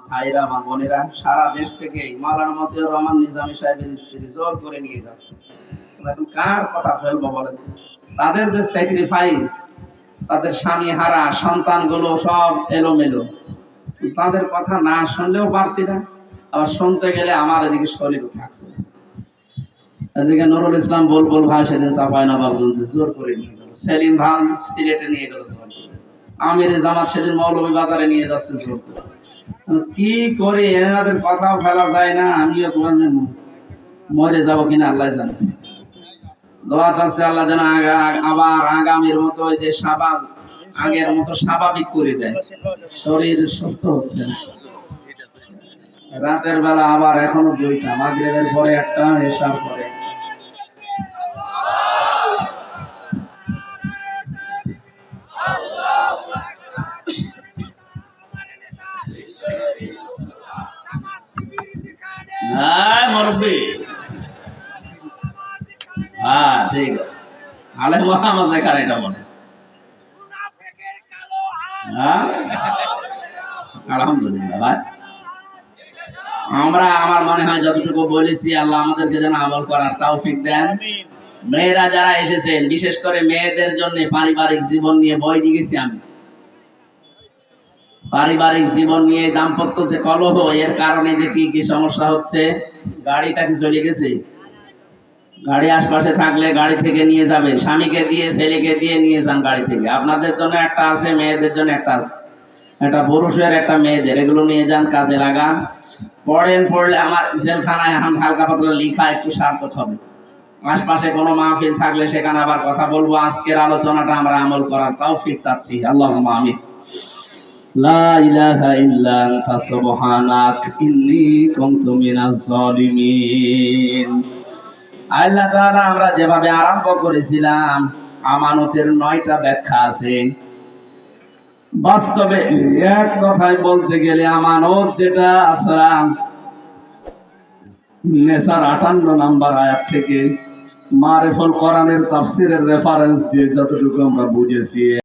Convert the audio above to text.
ভাইরা মা বোনেরা, সারা দেশ থেকে মাওলানা মতিউর রহমান নিজামী সাহেবের স্ত্রী জোর করে নিয়ে যাচ্ছে। এখন কার কথা ফেলবো বলেন? তাদের যে স্যাক্রিফাইস, তাদের স্বামী হারা সন্তানগুলো সব এলোমেলো, তাদের কথা না শুনলেও পারছি না, আবার শুনতে গেলে আমার এদিকে শরীর থাকছে না। এদিকে নুরুল ইসলাম বুলবুল ভাই সেদিন চাঁপাইনবাবগঞ্জে জোর করে নিয়ে গেল, সেলিম ভাই সিলেটে নিয়ে গেল জোর করে, আমির জামাত সেদিন মৌলভী বাজারে নিয়ে যাচ্ছে জোর করে। কি করে এনাদের কথাও ফেলা যায় না, আমিও মরে যাবো কিনা আল্লাহ জানে। দোয়া চাচ্ছে আল্লাহ যেন আবার আগামীর মতো ওই যে আগের মতো স্বাভাবিক করে দেয়। শরীর সুস্থ হচ্ছে না। রাতের বেলা আবার এখনো 2টা, মাগরিবের পরে একটা, এশার পরে। হ্যাঁ মুরব্বি, হ্যাঁ ঠিক আছে, আলে মোহাম্মদ এখানে এটা বলে। হ্যাঁ আলহামদুলিল্লাহ ভাই, আমার মনে হয় যতটুকু বলেছি আল্লাহ আমাদেরকে যেন আমল করার তৌফিক দেন। মেয়েরা যারা এসেছেন, বিশেষ করে মেয়েদের জন্য পারিবারিক জীবন নিয়ে বই লিখেছি আমি। পারিবারিক জীবন নিয়ে দাম্পত্য যে কলহ, এর কারণে যে কি কি সমস্যা হচ্ছে। গাড়িটা কি চলে গেছে? গাড়ি আশপাশে থাকলে গাড়ি থেকে নিয়ে যাবেন, স্বামীকে দিয়ে ছেলেকে দিয়ে নিয়ে যান গাড়ি থেকে। আপনাদের জন্য একটা আছে, মেয়েদের জন্য একটা আছে, একটা পুরুষের একটা মেয়েদের, এগুলো নিয়ে যান, কাজে লাগান। পড়লে আমার জেলখানায় এখন হালকা পাতলা লিখা একটু সার্থক হবে। আশপাশে কোনো মাহফিল থাকলে সেখানে আবার কথা বলবো। আজকের আলোচনাটা আমরা আমল করার তৌফিক চাচ্ছি, আল্লাহুম্মা আমিন। লা ইলাহা ইল্লা আনতা সুবহানাক ইন্নী কুনতু মিনাজ জালিমিন। আল্লাহ তাআলা, আমরা যেভাবে আরম্ভ করেছিলাম, আমানতের 9টা ব্যাখ্যা আছে। বাস্তবে এক কথায় বলতে গেলে আমানত যেটা আসলাম নেসার 58 নম্বর আয়াত থেকে মারিফুল কোরআনের তাফসীরের রেফারেন্স দিয়ে যতটুকু আমরা বুঝেছি,